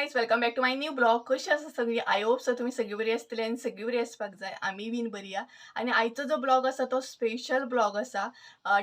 Guys, welcome back to my new blog. कशी आसा सगळी? आय होप सो तुम्ही सगळी बरी आसतली आनी सगळी बरी आसपाक जाय. आमी बीन बरी आहा. आनी आयचो जो ब्लॉग आसा तो स्पेशल ब्लॉग आसा.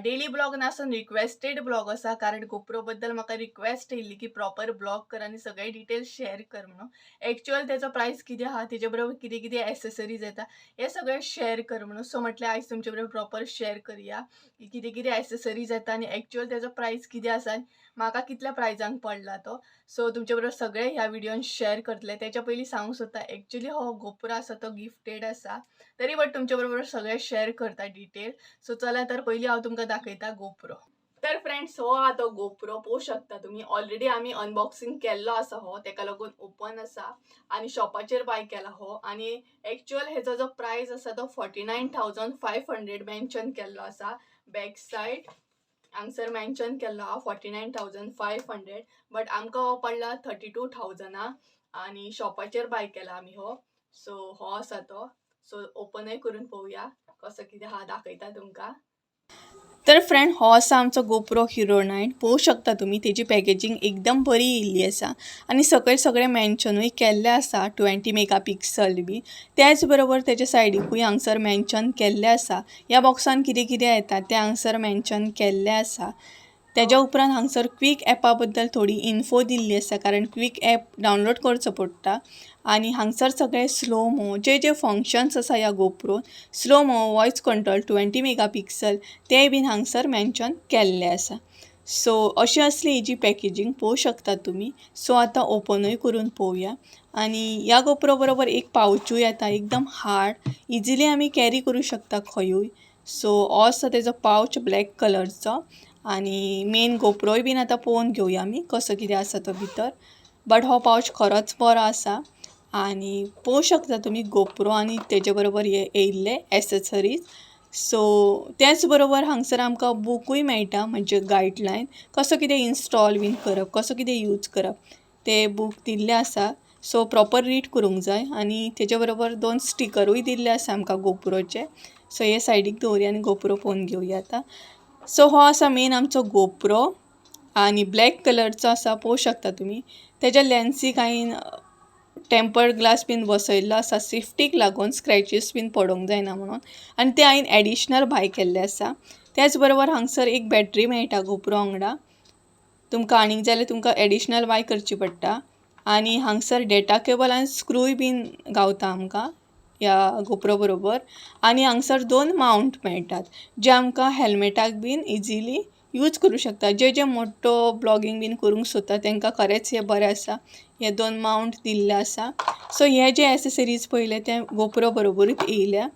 डेली ब्लॉग नासून रिक्वेस्टेड ब्लॉग आसा, कारण गोप्रो बद्दल म्हाका रिक्वेस्ट येयल्ली की प्रॉपर ब्लॉग कर आनी सगळे डिटेल्स शेअर कर म्हणून. एक्चुअल त्याचो प्राइस कितें आहा, तेजे बरोबर कितें कितें एसेसरीज येता हे सगळे शेअर कर म्हणून. सो म्हटलें आयज तुमचे बरोबर प्रॉपर शेअर करूया की कितें कितें एसेसरीज येता आनी एक्चुअल त्याचो प्राइस कितें आसा आनी म्हाका कितल्या प्राइजांक पडला तो. सो तुमचे बरोबर सगळे ह्या व्हिडिओन शेअर करतले. त्याच्या पयलीं सांगूंक सोदता, एक्चुअली हो गोप्रो आसा तो गिफ्टेड आसा. तरी बट तुमच्या बरोबर सगळे शेअर करता डिटेल. सो चला तर पयलीं हांव तुमकां दाखयता गोप्रो. तर फ्रेंड्स, हो हा तो गोप्रो पळोवंक शकता तुम्ही. ऑलरेडी आम्ही अनबॉक्सिंग केल्लो आसा हो, तेका लागून ओपन आसा आणि शॉपाचेर बाय केला हो. आणि एक्चुअल हेचो जो प्राइस आसा तो 49,500 मेन्शन केल्लो आसा. बॅक साइड हांगसर मेन्शन केल्लो हा 49,500, बट आमकां हो पडला 32,000 आणि शॉपाचेर बाय केला आमी हो. सो हो आसा तो. सो ओपनय करून पळोवया कसो कितें हा, दाखयता तुमकां. तर फ्रेंड, हो आसा आमचो गोप्रो हिरो 9. पळोवंक शकता तुम्ही तेजी पॅकेजींग एकदम बरी येयल्ली आसा आनी सकयल सगळें मेन्शनूय केल्लें आसा 20 मेगापिक्सल बी. त्याच बरोबर तेजे सायडीकूय हांगसर मेन्शन केल्लें आसा. ह्या बॉक्सान कितें कितें येता तें हांगसर मेन्शन केल्लें आसा. तेज्या उपरांत हांगसर क्विक ॲपा बद्दल थोडी इन्फो दिल्ली आसा, कारण क्विक ॲप डावनलोड करचो पडटा. आनी हांगसर सगळे स्लो मो जे फंक्शन्स आसा ह्या गोप्रोन, slow mo, voice control, 20 megapixel ते बीन हांगसर मेन्शन केल्ले आसा. सो अशी असली हेजी पॅकेजींग पळोवंक शकता तुम्ही. सो आतां ओपनूय करून पळोवया. आनी ह्या गोप्रो बरोबर एक पावचूय येता, एकदम हार्ड, इजिली आमी कॅरी करूं शकता खंयूय. सो हो आसा तेजो पावच ब्लॅक कलरचो. आनी मेन गोप्रोय बीन आतां पळोवन घेवया आमी कसो कितें आसा तो भितर. बट हो पावच खरोच बरो आसा. आनी पळोवंक शकता तुम्ही गोप्रो आनी तेजे बरोबर हे येयल्ले एसेसरीज. सो त्याच बरोबर हांगसर आमकां बुकूय मेळटा, म्हणजे गायडलायन कसो कितें इन्स्टॉल बीन करप, कसो कितें यूज करप, ते बूक दिल्ले आसा. सो प्रॉपर रीड करूंक जाय. आनी तेजे बरोबर 2 स्टिकरूय दिल्ले आसा आमकां गोप्रोचे. सो हे सायडीक दवरया आनी गोप्रो पळोवन घेवया आतां. सो हो आसा मेन आमचो गोप्रो आनी ब्लॅक कलरचो आसा, पळोवंक शकता तुम्ही. तेज्या लेन्सीक हांवें टेम्पर्ड ग्लास बीन बसयल्लो आसा सेफ्टीक लागून, स्क्रॅचीस बीन पडोंक जायना म्हणून. आनी ते हांवें एडिशनल बाय केल्ले आसा. त्याच बरोबर हांगसर एक बॅटरी मेळटा गोप्रो वांगडा. तुमकां आनीक जाल्यार तुमकां एडिशनल बाय करची पडटा. आनी हांगसर डेटा केबल आनी स्क्रूय बीन गावता आमकां ह्या गोप्रो बरोबर. आनी हांगसर 2 माउंट मेळटात, जे आमकां हेल्मेटाक बीन इजिली यूज करूं शकता. जे मोठो ब्लॉगिंग बीन करूंक सोदता तांकां खरेंच हे बरें आसा. हे 2 माउंट दिल्ले आसा. सो हे जे एसेसरीज पळयले ते गोप्रो बरोबरूच येयल्या.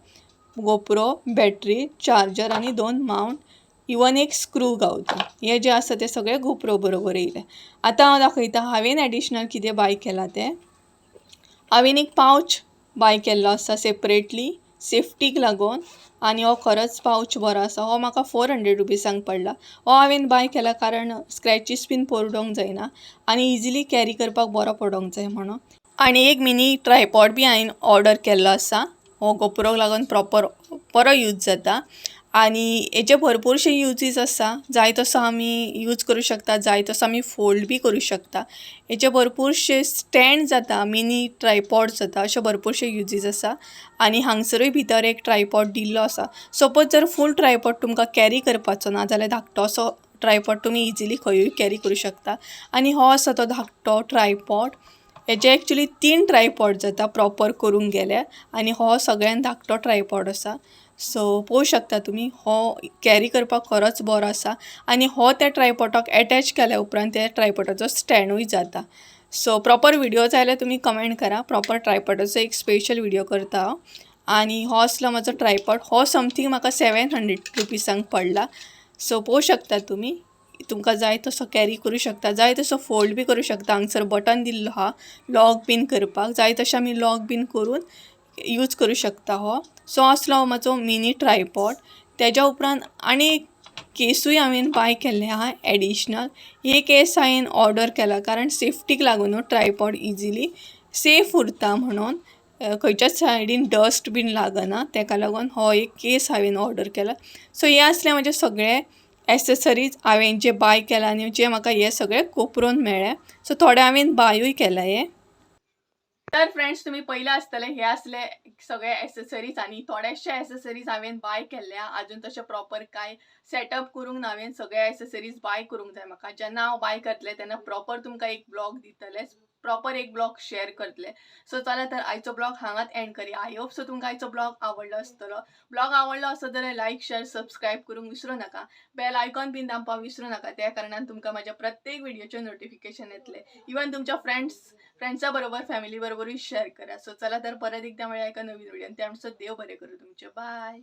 गोप्रो, बॅटरी, चार्जर आनी 2 माउंट, इवन एक स्क्रू गावता. हे जे आसा ते सगळे गोप्रो बरोबर येयले. आतां हांव दाखयता हांवें एडिशनल कितें बाय केलां तें. हांवें एक पावच बाय केल्लो आसा सेपरेटली सेफ्टीक लागून. आनी हो खरोच पावच बरो आसा. हो म्हाका 400 रुपीसांक पडला. हो हांवें बाय केला कारण स्क्रॅचीस बीन पडोंक जायना आनी इजिली कॅरी करपाक बरो पडोंक जाय म्हणून. आनी एक मिनी ट्रायपॉड बी हांवें ऑर्डर केल्लो आसा. हो गोप्रोक लागून प्रॉपर बरो यूज जाता. आनी हेचे भरपूरशे युजीस आसा. जाय तसो आमी यूज करूं शकता, जाय तसो आमी फोल्ड बी करूं शकता. हेचे भरपूरशे स्टँड जाता, मिनी ट्रायपॉड जाता, अशे भरपूरशे युजीस आसा. आनी हांगसरूय भितर एक ट्रायपॉड दिल्लो आसा. सपोज जर फूल ट्रायपॉड तुमकां कॅरी करपाचो ना जाल्यार धाकटो असो ट्रायपॉड तुमी इजिली खंयूय कॅरी करूं शकता. आनी हो आसा तो धाकटो ट्रायपॉड. हेचे एक्चुअली 3 ट्रायपॉड जाता प्रॉपर करूंक गेल्यार, आनी हो सगळ्यान धाकटो ट्रायपॉड आसा. सो पळोवंक शकता तुम्ही, हो कॅरी करपाक खरोच बरो आसा. आनी हो त्या ट्रायपॉडाक एटॅच केल्या उपरांत त्या ट्रायपॉडाचो स्टँडूय जाता. सो प्रॉपर व्हिडिओ जाय जाल्यार तुमी कमेंट करा. प्रॉपर ट्रायपॉडाचो एक स्पेशल व्हिडिओ करता हांव. आनी हो असलो म्हाजो ट्रायपॉड. हो समथींग म्हाका 700 रुपीसांक पडला. सो पळोवंक शकता तुमी. तुमकां जाय तसो कॅरी करूं शकता, जाय तसो फोल्ड बी करूं शकता. हांगसर बटन दिल्लो आहा लॉक बीन करपाक, जाय तशें आमी लॉक बीन करून यूज करूं शकता हो. सो असलो म्हाजो मिनी ट्रायपॉड. तेज्या उपरांत आनी एक केसूय हांवें बाय केल्ले आहा एडिशनल. हे केस हांवें ऑर्डर केला कारण सेफ्टीक लागून ट्रायपॉड इजिली सेफ उरता म्हणून, खंयच्याच सायडीन डस्ट बीन लागना, तेका लागून हो एक केस हांवें ऑर्डर केला. सो हे असले म्हजे सगळे एसेसरीज हांवें जे बाय केला आनी जे म्हाका हे सगळे कोपरून मेळ्ळे, सो थोडे हांवें बायूय केला हे. तर फ्रेंड्स तुम्ही पयला आसतले हे असले सगळे एसेसरीज आणि थोडेशे एसेसरीज हांवें बाय केल्ल्या. अजून तशें प्रॉपर काय सेटअप करूंक ना हांवें. सगळे एसेसरीज बाय करूंक जाय म्हाका. जेन्ना हांव बाय करतले तेन्ना प्रॉपर तुमकां एक ब्लॉग दितले, प्रॉपर एक ब्लॉग शेअर करतले. सो चला तर आयचो ब्लॉग हांगाच एंड करूया. आय होप सो तुमकां आयचो ब्लॉग आवडलो आसतलो. ब्लॉग आवडलो आसत जाल्यार लाईक शेअर सबस्क्राईब करूंक विसरू नका. बेल आयकॉन बीन दामपाक विसरू नका. त्या कारणान तुमकां माझ्या प्रत्येक व्हिडिओचे नोटिफिकेशन येतले. इवन तुमच्या फ्रेंड्सा बरोबर फॅमिली बरोबरही शेअर करा. सो चला तर परत एकदा मिळूया एका नवीन व्हिडिओ. त्यानुसार देव बरे करू तुमचे. बाय.